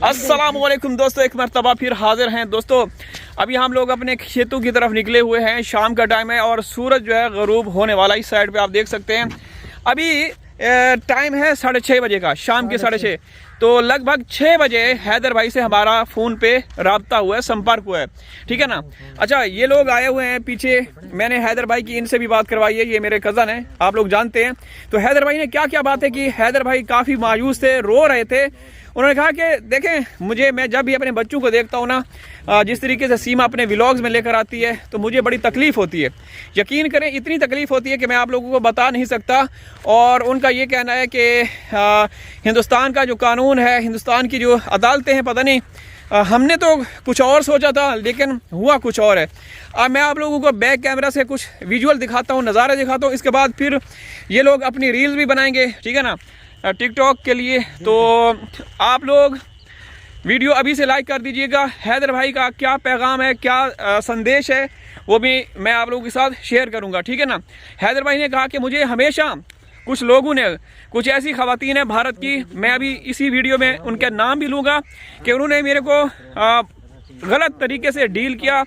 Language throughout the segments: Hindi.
अस्सलामुअलैकुम दोस्तों, एक मरतबा फिर हाजिर हैं दोस्तों। अभी हम लोग अपने खेतों की तरफ निकले हुए हैं। शाम का टाइम है और सूरज जो है गरूब होने वाला। इस साइड पे आप देख सकते हैं अभी टाइम है 6:30 बजे का, शाम के 6:30। तो लगभग 6 बजे हैदर भाई से हमारा फ़ोन पे रब्ता हुआ है, संपर्क हुआ है, ठीक है ना। अच्छा, ये लोग आए हुए हैं पीछे। मैंने हैदर भाई की इनसे भी बात करवाई है, ये मेरे कज़न हैं, आप लोग जानते हैं। तो हैदर भाई ने क्या क्या बातें की। हैदर भाई काफ़ी मायूस थे, रो रहे थे। उन्होंने कहा कि देखें, मैं जब भी अपने बच्चों को देखता हूँ ना, जिस तरीके से सीमा अपने व्लॉग्स में लेकर आती है, तो मुझे बड़ी तकलीफ़ होती है। यकीन करें, इतनी तकलीफ़ होती है कि मैं आप लोगों को बता नहीं सकता। और उनका ये कहना है कि हिंदुस्तान का जो कानून है, हिंदुस्तान की जो अदालतें हैं, पता नहीं, हमने तो कुछ और सोचा था लेकिन हुआ कुछ और है। अब मैं आप लोगों को बैक कैमरा से कुछ विजुअल दिखाता हूँ, नज़ारे दिखाता हूँ। इसके बाद फिर ये लोग अपनी रील्स भी बनाएंगे, ठीक है ना, टिकटॉक के लिए। तो आप लोग वीडियो अभी से लाइक कर दीजिएगा। हैदर भाई का क्या पैगाम है, क्या संदेश है, वो भी मैं आप लोगों के साथ शेयर करूंगा, ठीक है ना। हैदर भाई ने कहा कि मुझे हमेशा कुछ लोगों ने, कुछ ऐसी ख़वातीन है भारत की, मैं अभी इसी वीडियो में उनके नाम भी लूँगा, कि उन्होंने मेरे को गलत तरीके से डील किया,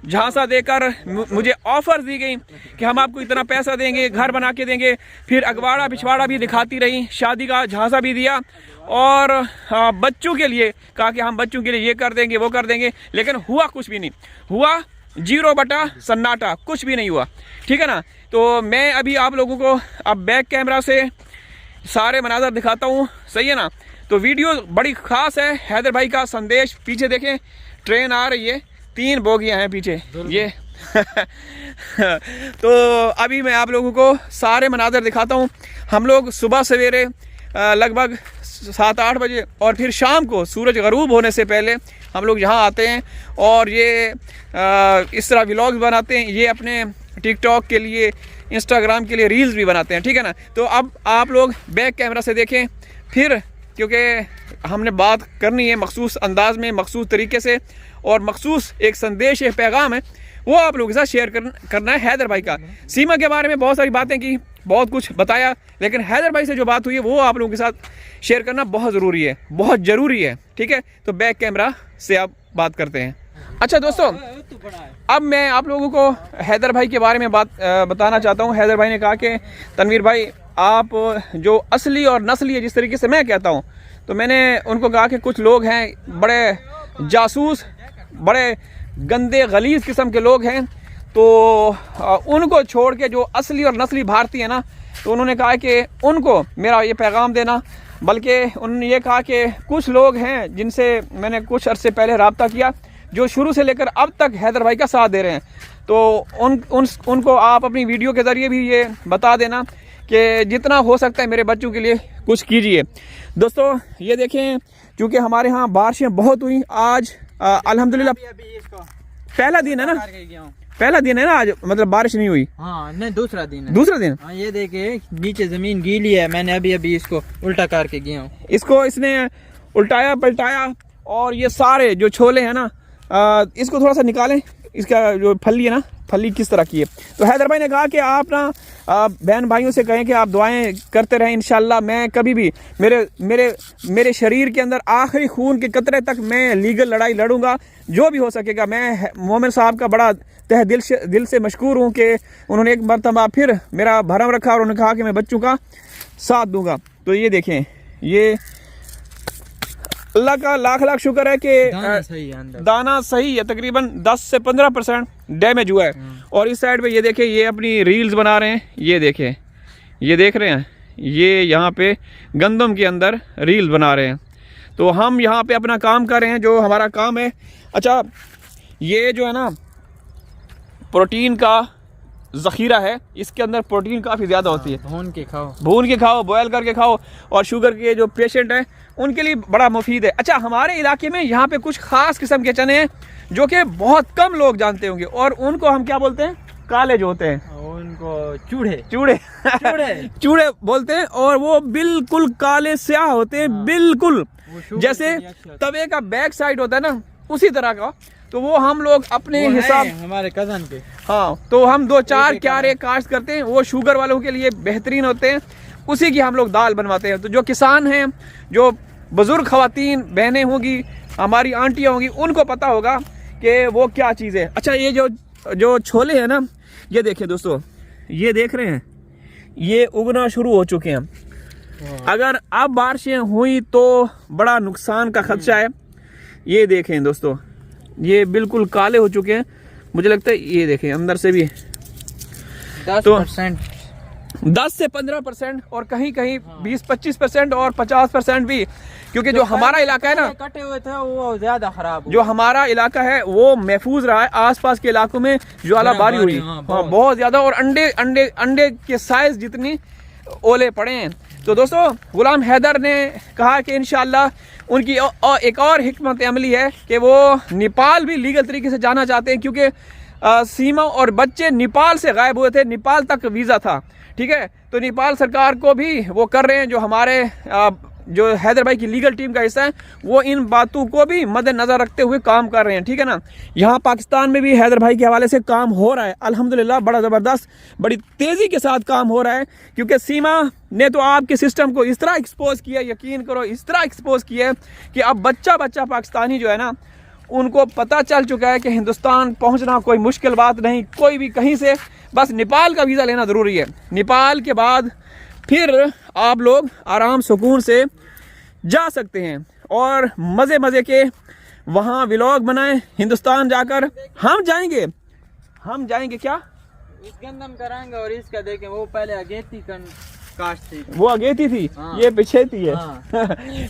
झांसा देकर मुझे ऑफर्स दी गई कि हम आपको इतना पैसा देंगे, घर बना के देंगे। फिर अगवाड़ा पिछवाड़ा भी दिखाती रही, शादी का झांसा भी दिया, और बच्चों के लिए कहा कि हम बच्चों के लिए ये कर देंगे, वो कर देंगे। लेकिन हुआ कुछ भी नहीं, हुआ 0 बटा सन्नाटा, कुछ भी नहीं हुआ, ठीक है ना। तो मैं अभी आप लोगों को अब बैक कैमरा से सारे मनाज़र दिखाता हूँ, सही है ना। तो वीडियो बड़ी ख़ास है। हैदर भाई का संदेश, पीछे देखें ट्रेन आ रही है, 3 बोगियां हैं पीछे ये तो अभी मैं आप लोगों को सारे मनाज़र दिखाता हूँ। हम लोग सुबह सवेरे लगभग 7-8 बजे और फिर शाम को सूरज गरूब होने से पहले हम लोग यहाँ आते हैं और ये इस तरह व्लॉग्स बनाते हैं। ये अपने टिकटॉक के लिए, इंस्टाग्राम के लिए रील्स भी बनाते हैं, ठीक है ना। तो अब आप लोग बैक कैमरा से देखें फिर, क्योंकि हमने बात करनी है मखसूस अंदाज में, मखसूस तरीके से, और मखसूस एक संदेश है, पैगाम है, वो आप लोगों के साथ शेयर करना है। हैदर भाई का सीमा के बारे में बहुत सारी बातें की, बहुत कुछ बताया, लेकिन हैदर भाई से जो बात हुई है वो आप लोगों के साथ शेयर करना बहुत ज़रूरी है, बहुत ज़रूरी है, ठीक है। तो बैक कैमरा से आप बात करते हैं। अच्छा दोस्तों, अब मैं आप लोगों को हैदर भाई के बारे में बताना चाहता हूँ। हैदर भाई ने कहा कि तनवीर भाई, आप जो असली और नस्ली है, जिस तरीके से मैं कहता हूँ, तो मैंने उनको कहा कि कुछ लोग हैं बड़े जासूस, बड़े गंदे गलीज़ किस्म के लोग हैं, तो उनको छोड़ के जो असली और नस्ली भारतीय है ना, तो उन्होंने कहा कि उनको मेरा ये पैगाम देना। बल्कि उन्होंने ये कहा कि कुछ लोग हैं जिनसे मैंने कुछ अरसे पहले रब्ता किया, जो शुरू से लेकर अब तक हैदर भाई का साथ दे रहे हैं। तो उनको आप अपनी वीडियो के ज़रिए भी ये बता देना कि जितना हो सकता है मेरे बच्चों के लिए कुछ कीजिए। दोस्तों ये देखें, क्योंकि हमारे यहाँ बारिशें बहुत हुई आज, अल्हम्दुलिल्लाह पहला दिन है ना, पहला दिन है ना आज, मतलब बारिश नहीं हुई। हाँ नहीं, दूसरा दिन है। दूसरा दिन। हाँ, ये देखिए नीचे जमीन गीली है, मैंने अभी इसको उल्टा करके गया हूँ। इसको इसने उल्टाया पलटाया, और ये सारे जो छोले हैं ना, इसको थोड़ा सा निकालें, इसका जो फली है ना, फली किस तरह की है। तो हैदर भाई ने कहा कि आप ना बहन भाइयों से कहें कि आप दुआएं करते रहें। इंशाल्लाह मैं कभी भी मेरे शरीर के अंदर आखिरी खून के कतरे तक मैं लीगल लड़ाई लड़ूंगा, जो भी हो सकेगा। मैं मोमिन साहब का बड़ा तहे दिल से मशकूर हूँ कि उन्होंने एक मरतबा फिर मेरा भरम रखा और उन्होंने कहा कि मैं बच्चों का साथ दूंगा। तो ये देखें, ये अल्लाह का लाख लाख शुक्र है कि दाना सही है, तकरीबन 10 से 15% डैमेज हुआ है। और इस साइड पे ये देखें, ये अपनी रील्स बना रहे हैं, ये देखें, ये देख रहे हैं, ये यहाँ पे गंदम के अंदर रील्स बना रहे हैं। तो हम यहाँ पे अपना काम कर रहे हैं, जो हमारा काम है। अच्छा, ये जो है ना प्रोटीन का ज़ख़ीरा है, इसके अंदर प्रोटीन काफ़ी ज़्यादा होती है। भून के खाओ, बॉयल करके खाओ, और शुगर के जो पेशेंट हैं उनके लिए बड़ा मुफीद है। अच्छा, हमारे इलाके में यहाँ पे कुछ ख़ास किस्म के चने हैं जो कि बहुत कम लोग जानते होंगे, और उनको हम क्या बोलते हैं, काले जो होते हैं, उनको चूड़े चूड़े बोलते हैं। और वो बिल्कुल काले स्याह होते हैं, बिल्कुल जैसे तवे का बैक साइड होता है ना, उसी तरह का। तो वो हम लोग अपने हिसाब, हमारे कज़न के, हाँ, तो हम 2-4 क्यारे काश्त करते हैं, वो शुगर वालों के लिए बेहतरीन होते हैं, उसी की हम लोग दाल बनवाते हैं। तो जो किसान हैं, जो बुज़ुर्ग ख़वातीन बहनें होंगी, हमारी आंटियाँ होंगी, उनको पता होगा कि वो क्या चीज़ है। अच्छा, ये जो छोले हैं ना, ये देखिए दोस्तों, ये देख रहे हैं, ये उगना शुरू हो चुके हैं। अगर अब बारिशें हुई तो बड़ा नुकसान का खदशा है। ये देखें दोस्तों, ये बिल्कुल काले हो चुके हैं, मुझे लगता है। ये देखें अंदर से भी 10% 10 से 15% और कहीं कहीं 20-25% और 50% भी, क्योंकि जो हमारा इलाका है ना, कटे हुए थे वो ज्यादा खराब। जो हमारा इलाका है वो महफूज रहा है। आसपास के इलाकों में ज्वालाबारी हुई, हाँ, बहुत ज्यादा, और अंडे के साइज जितनी ओले पड़े हैं। तो दोस्तों, गुलाम हैदर ने कहा कि इंशाल्लाह उनकी एक और हिकमत अमली है कि वो नेपाल भी लीगल तरीके से जाना चाहते हैं, क्योंकि सीमा और बच्चे नेपाल से गायब हुए थे, नेपाल तक वीज़ा था, ठीक है। तो नेपाल सरकार को भी वो कर रहे हैं, जो हमारे जो हैदर भाई की लीगल टीम का हिस्सा है, वो इन बातों को भी मद्देनजर रखते हुए काम कर रहे हैं, ठीक है ना। यहाँ पाकिस्तान में भी हैदर भाई के हवाले से काम हो रहा है, अल्हम्दुलिल्लाह, बड़ा ज़बरदस्त, बड़ी तेज़ी के साथ काम हो रहा है, क्योंकि सीमा ने तो आपके सिस्टम को इस तरह एक्सपोज किया, यकीन करो, इस तरह एक्सपोज किया है कि अब बच्चा पाकिस्तानी जो है ना, उनको पता चल चुका है कि हिंदुस्तान पहुंचना कोई मुश्किल बात नहीं, कोई भी कहीं से, बस नेपाल का वीज़ा लेना ज़रूरी है। नेपाल के बाद फिर आप लोग आराम सुकून से जा सकते हैं और मज़े के वहाँ व्लॉग बनाएं। हिंदुस्तान जाकर हम जाएंगे क्या, इस गंदम कराएंगे और इसका देखें, वो पहले अगेती काश थी, वो अगेती थी, हाँ। ये पीछे थी है। हाँ।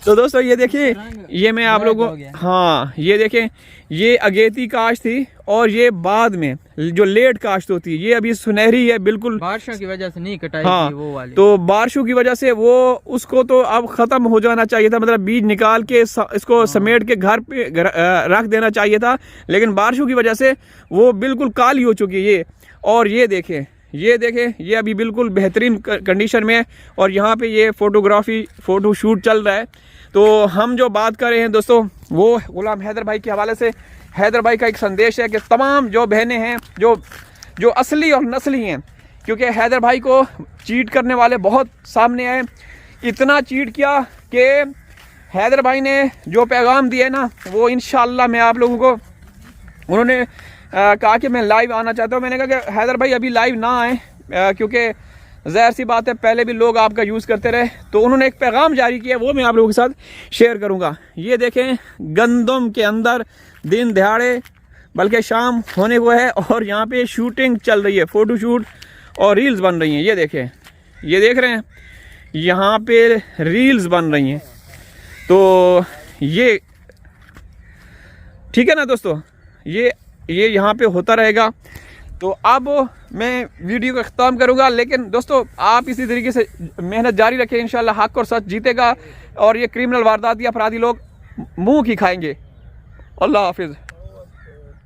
तो दोस्तों, ये देखिए, ये मैं आप लोगों को, हाँ, ये देखें, ये अगेती काश थी और ये बाद में जो लेट काश्त होती है, ये अभी सुनहरी है बिल्कुल, बारिशों की वजह से नहीं कटाई हाँ, थी वो वाली। तो बारिशों की वजह से वो उसको तो अब ख़त्म हो जाना चाहिए था, मतलब बीज निकाल के इसको समेट के घर पे रख देना चाहिए था, लेकिन बारिशों की वजह से वो बिल्कुल काली हो चुकी है ये। और ये देखें, ये अभी बिल्कुल बेहतरीन कंडीशन में है, और यहाँ पे ये फ़ोटो शूट चल रहा है। तो हम जो बात कर रहे हैं दोस्तों, वो गुलाम हैदर भाई के हवाले से, हैदर भाई का एक संदेश है कि तमाम जो बहनें हैं, जो असली और नस्ली हैं, क्योंकि हैदर भाई को चीट करने वाले बहुत सामने आए, इतना चीट किया कि हैदर भाई ने जो पैगाम दिए ना, वो इंशाल्लाह मैं आप लोगों को, उन्होंने कहा कि मैं लाइव आना चाहता हूँ। मैंने कहा कि हैदर भाई अभी लाइव ना आए, क्योंकि ज़ाहिर सी बात है, पहले भी लोग आपका यूज़ करते रहे। तो उन्होंने एक पैगाम जारी किया, वो मैं आप लोगों के साथ शेयर करूँगा। ये देखें, गंदम के अंदर दिन दिहाड़े, बल्कि शाम होने को है, और यहाँ पे शूटिंग चल रही है, फ़ोटो शूट और रील्स बन रही हैं। ये देखें, ये देख रहे हैं, यहाँ पे रील्स बन रही हैं। तो ये ठीक है ना दोस्तों, ये यहाँ पे होता रहेगा। तो अब मैं वीडियो का ख़त्म करूँगा, लेकिन दोस्तों, आप इसी तरीके से मेहनत जारी रखें, इंशाल्लाह हक़ और सच जीतेगा, और ये क्रिमिनल वारदाती अपराधी लोग मुंह की खाएंगे। अल्लाह हाफिज़।